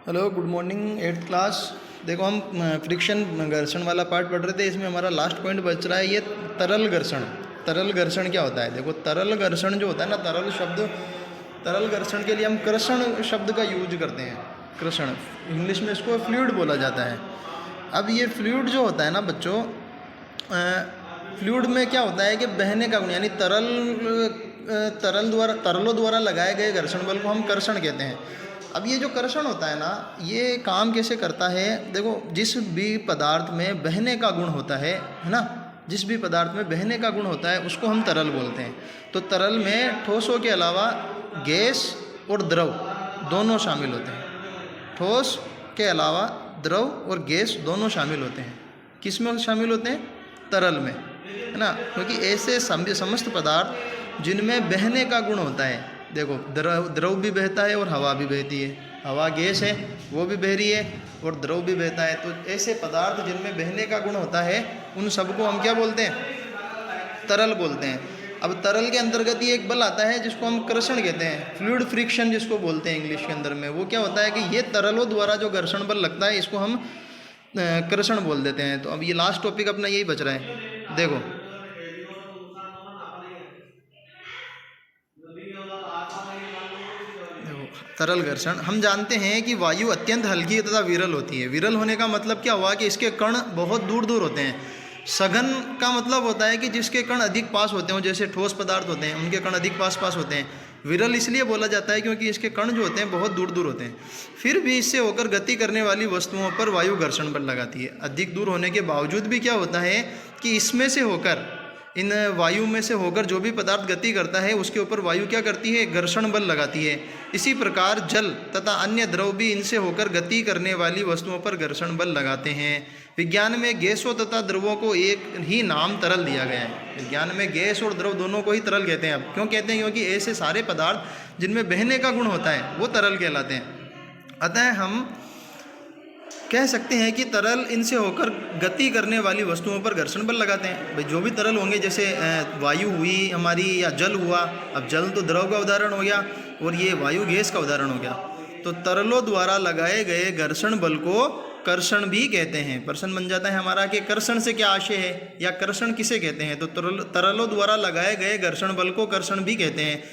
Hello, good morning. 8th class. देखो, हम friction घर्षण वाला पार्ट पढ़ रहे थे। इसमें हमारा लास्ट पॉइंट बच रहा है ये तरल घर्षण। तरल घर्षण क्या होता है? देखो, तरल घर्षण जो होता है ना, तरल घर्षण के लिए हम कृषण शब्द का यूज करते हैं। कृषण, इंग्लिश में इसको फ्लूइड बोला जाता है। अब ये फ्लूइड जो होता है ना बच्चों, फ्लूइड में क्या होता है कि बहने का गुण, यानी तरलों द्वारा लगाए गए घर्षण बल को हम कर्षण कहते हैं। अब ये जो कर्षण होता है ना, ये काम कैसे करता है? देखो, जिस भी पदार्थ में बहने का गुण होता है ना, जिस भी पदार्थ में बहने का गुण होता है उसको हम तरल बोलते हैं। तो तरल में ठोसों के अलावा गैस और द्रव दोनों शामिल होते हैं। ठोस के अलावा द्रव और गैस दोनों शामिल होते हैं। किस में शामिल होते हैं? तरल में, है ना। क्योंकि ऐसे समस्त पदार्थ जिनमें बहने का गुण होता है, देखो, द्रव भी बहता है और हवा भी बहती है। हवा गैस है, वो भी बह रही है, और द्रव भी बहता है। तो ऐसे पदार्थ जिनमें बहने का गुण होता है उन सबको हम क्या बोलते हैं? तरल बोलते हैं। अब तरल के अंतर्गत ये एक बल आता है जिसको हम कर्षण कहते हैं, फ्लूइड फ्रिक्शन जिसको बोलते हैं इंग्लिश के अंदर में। वो क्या होता है कि ये तरलों द्वारा जो घर्षण बल लगता है इसको हम कर्षण बोल देते हैं। तो अब ये लास्ट टॉपिक अपना यही बच रहा है। देखो, तरल घर्षण, हम जानते हैं कि वायु अत्यंत हल्की तथा विरल होती है। विरल होने का मतलब क्या हुआ कि इसके कण बहुत दूर दूर होते हैं। सघन का मतलब होता है कि जिसके कण अधिक पास होते हैं, जैसे ठोस पदार्थ होते हैं उनके कण अधिक पास होते हैं। विरल इसलिए बोला जाता है क्योंकि इसके कण जो होते हैं बहुत दूर दूर होते हैं। फिर भी इससे होकर गति करने वाली वस्तुओं पर वायु घर्षण बल लगाती है। अधिक दूर होने के बावजूद भी क्या होता है कि इसमें से होकर, इन वायु में से होकर जो भी पदार्थ गति करता है उसके ऊपर वायु क्या करती है? घर्षण बल लगाती है। इसी प्रकार जल तथा अन्य द्रव भी इनसे होकर गति करने वाली वस्तुओं पर घर्षण बल लगाते हैं। विज्ञान में गैसों तथा द्रवों को एक ही नाम तरल दिया गया है। विज्ञान में गैस और द्रव दोनों को ही तरल कहते हैं। अब क्यों कहते हैं? क्योंकि ऐसे सारे पदार्थ जिनमें बहने का गुण होता है वो तरल कहलाते हैं। अतः हम कह सकते हैं कि तरल इनसे होकर गति करने वाली वस्तुओं पर घर्षण बल लगाते हैं। भाई, जो भी तरल होंगे, जैसे वायु हुई हमारी या जल हुआ। अब जल तो द्रव का उदाहरण हो गया और ये वायु गैस का उदाहरण हो गया। तो तरलों द्वारा लगाए गए घर्षण बल को कर्षण भी कहते हैं। प्रश्न बन जाता है हमारा कि कर्षण से क्या आशय है या कर्षण किसे कहते हैं? तो तरलों द्वारा लगाए गए घर्षण बल को कर्षण भी कहते हैं।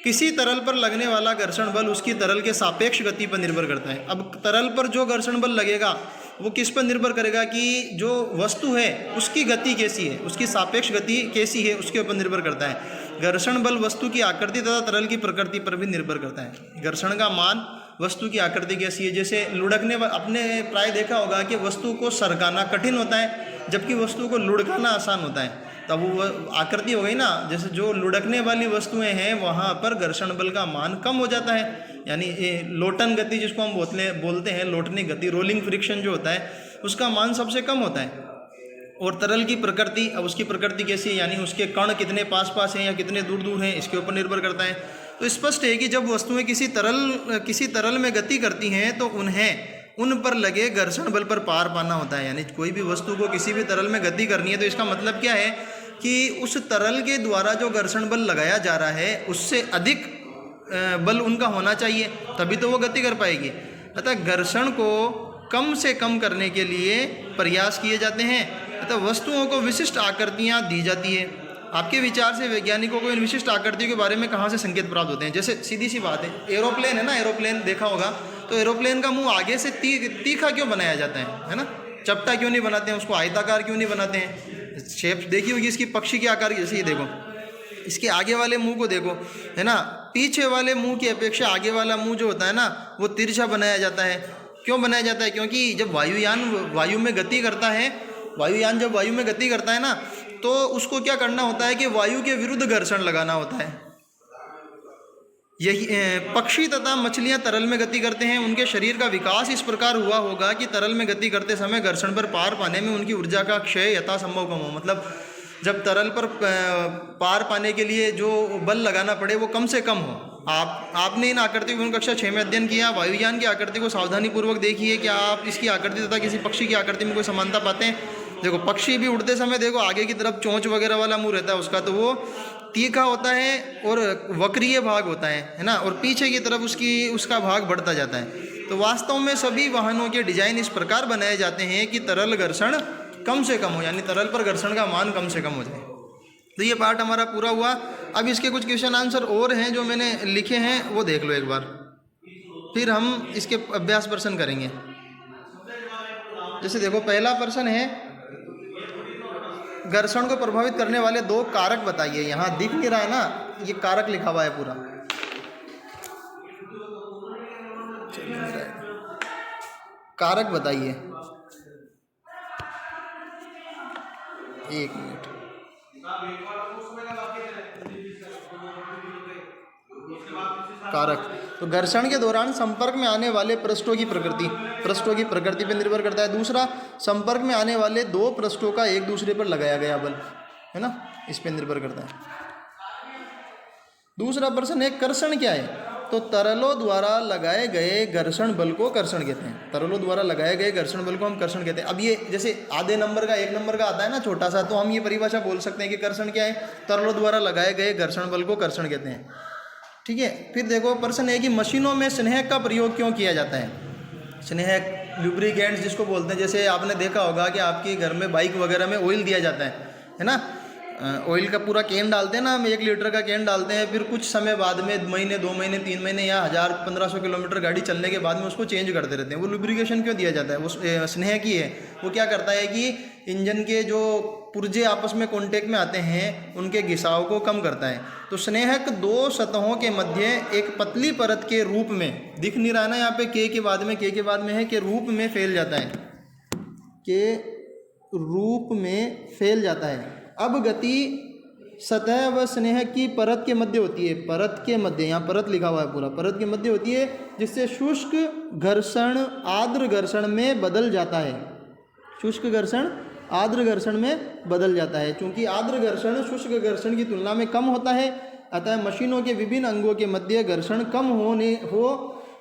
किसी तरल पर लगने वाला घर्षण बल उसकी तरल के सापेक्ष गति पर निर्भर करता है। अब तरल पर जो घर्षण बल लगेगा वो किस पर निर्भर करेगा कि जो वस्तु है उसकी गति कैसी है, उसकी सापेक्ष गति कैसी है, उसके ऊपर निर्भर करता है। घर्षण बल वस्तु की आकृति तथा तरल की प्रकृति पर भी निर्भर करता है। घर्षण का मान वस्तु की आकृति कैसी है, जैसे लुढ़कने, अपने प्राय देखा होगा कि वस्तु को सरकाना कठिन होता है जबकि वस्तु को लुढ़काना आसान होता है। तब वो आकृति हो गई ना। जैसे जो लुढ़कने वाली वस्तुएं हैं वहाँ पर घर्षण बल का मान कम हो जाता है, यानी लोटन गति जिसको हम बोलते हैं, लोटने गति, रोलिंग फ्रिक्शन जो होता है उसका मान सबसे कम होता है। और तरल की प्रकृति, अब उसकी प्रकृति कैसी है, यानी उसके कण कितने पास पास हैं या कितने दूर दूर हैं, इसके ऊपर निर्भर करता है। तो स्पष्ट है कि जब वस्तुएं किसी तरल में गति करती हैं तो उन पर लगे घर्षण बल पर पार पाना होता है। यानी कोई भी वस्तु को किसी भी तरल में गति करनी है तो इसका मतलब क्या है कि उस तरल के द्वारा जो घर्षण बल लगाया जा रहा है उससे अधिक बल उनका होना चाहिए, तभी तो वो गति कर पाएगी। अतः घर्षण को कम से कम करने के लिए प्रयास किए जाते हैं। अतः वस्तुओं को विशिष्ट आकृतियाँ दी जाती है। आपके विचार से वैज्ञानिकों को इन विशिष्ट आकृतियों के बारे में कहाँ से संकेत प्राप्त होते हैं? जैसे सीधी सी बात है, एरोप्लेन है ना, एरोप्लेन देखा होगा, तो एरोप्लेन का मुंह आगे से तीखा क्यों बनाया जाता है ना? चपटा क्यों नहीं बनाते हैं उसको? आयताकार क्यों नहीं बनाते हैं? शेप देखी होगी इसकी, पक्षी के आकार की। जैसे ये देखो, इसके आगे वाले मुंह को देखो, है ना, पीछे वाले मुंह की अपेक्षा आगे वाला मुंह जो होता है ना वो तिरछा बनाया जाता है। क्यों बनाया जाता है? क्योंकि जब वायुयान वायु में गति करता है, वायुयान जब वायु में गति करता है ना, तो उसको क्या करना होता है कि वायु के विरुद्ध घर्षण लगाना होता है। यही पक्षी तथा मछलियां तरल में गति करते हैं। उनके शरीर का विकास इस प्रकार हुआ होगा कि तरल में गति करते समय घर्षण पर पार पाने में उनकी ऊर्जा का क्षय यथासंभव कम हो। मतलब जब तरल पर पार पाने के लिए जो बल लगाना पड़े वो कम से कम हो। आपने इन आकृति को कक्षा 6 में अध्ययन किया। वायुयान की आकृति को सावधानीपूर्वक देखिए कि आप इसकी आकृति तथा किसी पक्षी की आकृति में कोई समानता पाते हैं। देखो, पक्षी भी उड़ते समय देखो आगे की तरफ चोंच वगैरह वाला मुंह रहता है उसका, तो वो तीखा होता है और वक्रीय भाग होता है ना, और पीछे की तरफ उसका भाग बढ़ता जाता है। तो वास्तव में सभी वाहनों के डिजाइन इस प्रकार बनाए जाते हैं कि तरल घर्षण कम से कम हो, यानी तरल पर घर्षण का मान कम से कम हो जाए। तो ये पार्ट हमारा पूरा हुआ। अब इसके कुछ क्वेश्चन आंसर और हैं जो मैंने लिखे हैं, वो देख लो एक बार, फिर हम इसके अभ्यास प्रश्न करेंगे। जैसे देखो, पहला प्रश्न है, घर्षण को प्रभावित करने वाले 2 कारक बताइए। यहाँ दिख नहीं रहा है ना, ये कारक लिखा हुआ है पूरा। कारक बताइए, 1 मिनट। कारक, तो घर्षण के दौरान संपर्क में आने वाले पृष्ठों की प्रकृति पर निर्भर करता है। दूसरा, संपर्क में आने वाले 2 पृष्ठों का एक दूसरे पर लगाया गया बल, है ना, इस पर निर्भर करता है। दूसरा प्रश्न है, कर्षण क्या है? तो तरलों द्वारा लगाए गए घर्षण बल को कर्षण कहते हैं। तरलों द्वारा लगाए गए घर्षण बल को हम कर्षण कहते हैं। अब ये जैसे आधे नंबर का 1 नंबर का आता है ना छोटा सा, तो हम ये परिभाषा बोल सकते हैं कि कर्षण क्या है? तरलों द्वारा लगाए गए घर्षण बल को कर्षण कहते हैं। ठीक है। फिर देखो, प्रश्न है कि मशीनों में स्नेहक का प्रयोग क्यों किया जाता है? स्नेहक, लुब्रिकेंट्स जिसको बोलते हैं, जैसे आपने देखा होगा कि आपके घर में बाइक वगैरह में ऑयल दिया जाता है ना, ऑयल का पूरा कैन डालते हैं ना, हम 1 लीटर का कैन डालते हैं, फिर कुछ समय बाद में, महीने 2 महीने 3 महीने या 1000-1500 किलोमीटर गाड़ी चलने के बाद में उसको चेंज करते रहते हैं। वो लुब्रिकेशन क्यों दिया जाता है? वो स्नेह की है। वो क्या करता है कि इंजन के जो पुर्जे आपस में कांटेक्ट में आते हैं उनके घिसाव को कम करता है। तो स्नेहक 2 सतहों के मध्य एक पतली परत के रूप में, दिख नहीं रहा ना यहाँ पे, के बाद में है, के रूप में फैल जाता है, के रूप में फैल जाता है। अब गति सतह व स्नेह की परत के मध्य होती है, परत के मध्य, यहाँ परत लिखा हुआ है पूरा, परत के मध्य होती है, जिससे शुष्क घर्षण आर्द्र घर्षण में बदल जाता है। शुष्क घर्षण आर्द्र घर्षण में बदल जाता है। चूंकि आर्द्र घर्षण शुष्क घर्षण की तुलना में कम होता है, अतः मशीनों के विभिन्न अंगों के मध्य घर्षण कम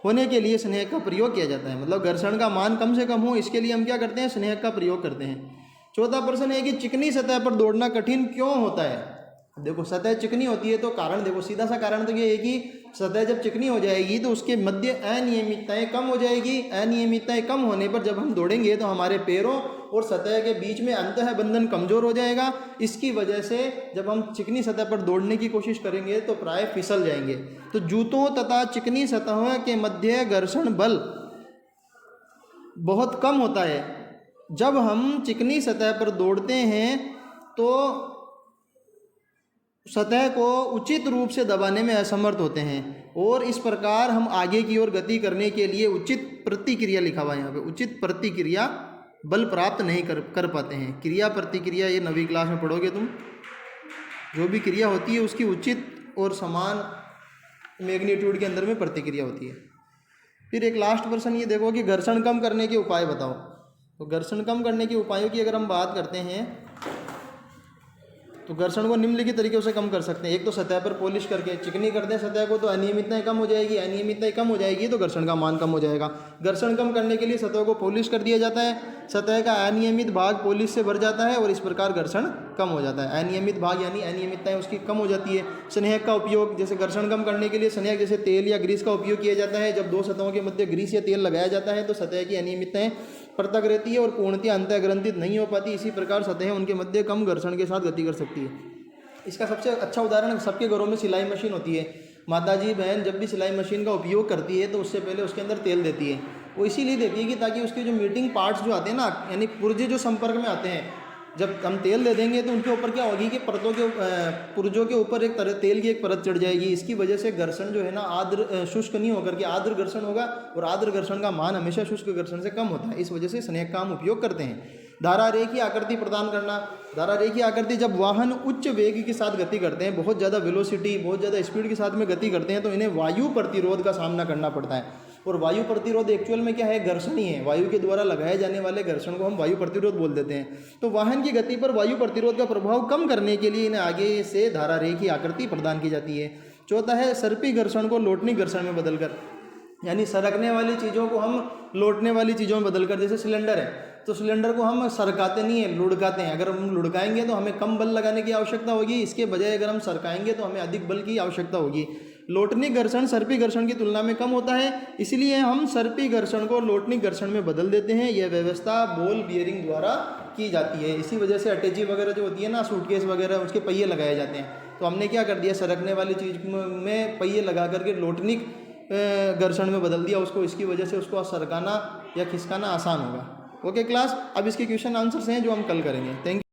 होने के लिए स्नेहक का प्रयोग किया जाता है। मतलब घर्षण का मान कम से कम हो, इसके लिए हम क्या करते हैं? स्नेहक का प्रयोग करते हैं। चौथा प्रश्न है कि चिकनी सतह पर दौड़ना कठिन क्यों होता है? देखो, सतह चिकनी होती है तो कारण देखो, सीधा सा कारण तो ये है कि सतह जब चिकनी हो जाएगी तो उसके मध्य अनियमितताएं कम हो जाएगी। अनियमितताएं कम होने पर जब हम दौड़ेंगे तो हमारे पैरों और सतह के बीच में अंतः बंधन कमजोर हो जाएगा। इसकी वजह से जब हम चिकनी सतह पर दौड़ने की कोशिश करेंगे तो प्राय फिसल जाएंगे। तो जूतों तथा चिकनी सतहों के मध्य घर्षण बल बहुत कम होता है। जब हम चिकनी सतह पर दौड़ते हैं तो सतह को उचित रूप से दबाने में असमर्थ होते हैं, और इस प्रकार हम आगे की ओर गति करने के लिए उचित प्रतिक्रिया, लिखा हुआ है यहाँ पे, उचित प्रतिक्रिया बल प्राप्त नहीं कर पाते हैं। क्रिया प्रतिक्रिया ये 9वीं क्लास में पढ़ोगे तुम। जो भी क्रिया होती है उसकी उचित और समान मैग्नीट्यूड के अंदर में प्रतिक्रिया होती है। फिर एक लास्ट प्रश्न ये देखो कि घर्षण कम करने के उपाय बताओ। तो घर्षण कम करने के उपायों की अगर हम बात करते हैं तो घर्षण को निम्नलिखित तरीकों से कम कर सकते हैं। एक तो सतह पर पॉलिश करके चिकनी करते हैं सतह को, तो अनियमितताएं कम हो जाएगी, अनियमितताएं कम हो जाएगी तो घर्षण का मान कम हो जाएगा। घर्षण कम करने के लिए सतह को पॉलिश कर दिया जाता है, सतह का अनियमित भाग पॉलिश से भर जाता है और इस प्रकार घर्षण कम हो जाता है। अनियमित भाग यानी अनियमितताएं उसकी कम हो जाती है। स्नेहक का उपयोग, जैसे घर्षण कम करने के लिए स्नेहक जैसे तेल या ग्रीस का उपयोग किया जाता है। जब 2 सतहों के मध्य ग्रीस या तेल लगाया जाता है तो सतह की अनियमितताएं पृथक रहती है और पूर्णतः अंतःग्रंथित नहीं हो पाती। इसी प्रकार सतहें उनके मध्य कम घर्षण के साथ गति कर सकती है। इसका सबसे अच्छा उदाहरण, सबके घरों में सिलाई मशीन होती है। माताजी बहन जब भी सिलाई मशीन का उपयोग करती है तो उससे पहले उसके अंदर तेल देती है। वो इसीलिए देती है कि ताकि उसके जो मीटिंग पार्ट्स जो आते हैं ना, यानी पुर्जे जो संपर्क में आते हैं, जब हम तेल दे देंगे तो उनके ऊपर क्या होगी कि परतों के पुर्जों के ऊपर एक तेल की एक परत चढ़ जाएगी। इसकी वजह से घर्षण जो है ना आर्द्र शुष्क नहीं होकर के आर्द्र घर्षण होगा, और आर्द्र घर्षण का मान हमेशा शुष्क घर्षण से कम होता है। इस वजह से स्नेहक का हम उपयोग करते हैं। धारा रेखीय आकृति प्रदान करना। धारा रेखीय आकृति, जब वाहन उच्च वेग के साथ गति करते हैं, बहुत ज़्यादा वेलोसिटी, बहुत ज़्यादा स्पीड के साथ में गति करते हैं, तो इन्हें वायु प्रतिरोध का सामना करना पड़ता है। और वायु प्रतिरोध एक्चुअल में क्या है? घर्षण ही है। वायु के द्वारा लगाए जाने वाले घर्षण को हम वायु प्रतिरोध बोल देते हैं। तो वाहन की गति पर वायु प्रतिरोध का प्रभाव कम करने के लिए इन्हें आगे से धारा रेखीय आकृति प्रदान की जाती है। चौथा है सर्पी घर्षण को लोटनी घर्षण में बदलकर, यानी सरकने वाली चीज़ों को हम लौटने वाली चीज़ों में बदलकर, जैसे सिलेंडर है, तो सिलेंडर को हम सरकाते नहीं है, लुढ़काते हैं। अगर हम लुढ़काएंगे तो हमें कम बल लगाने की आवश्यकता होगी, इसके बजाय अगर हम सरकाएंगे तो हमें अधिक बल की आवश्यकता होगी। लोटनिक घर्षण सर्पी घर्षण की तुलना में कम होता है, इसलिए हम सर्पी घर्षण को लोटनिक घर्षण में बदल देते हैं। यह व्यवस्था बॉल बियरिंग द्वारा की जाती है। इसी वजह से अटैची वगैरह जो होती है ना, सूटकेस वगैरह, उसके पहिए लगाए जाते हैं। तो हमने क्या कर दिया, सरकने वाली चीज़ में पहिए लगा करके लोटनिक घर्षण में बदल दिया उसको। इसकी वजह से उसको सरकाना या खिसकाना आसान होगा। ओके क्लास, अब इसके क्वेश्चन आंसर्स हैं जो हम कल करेंगे। Thank you.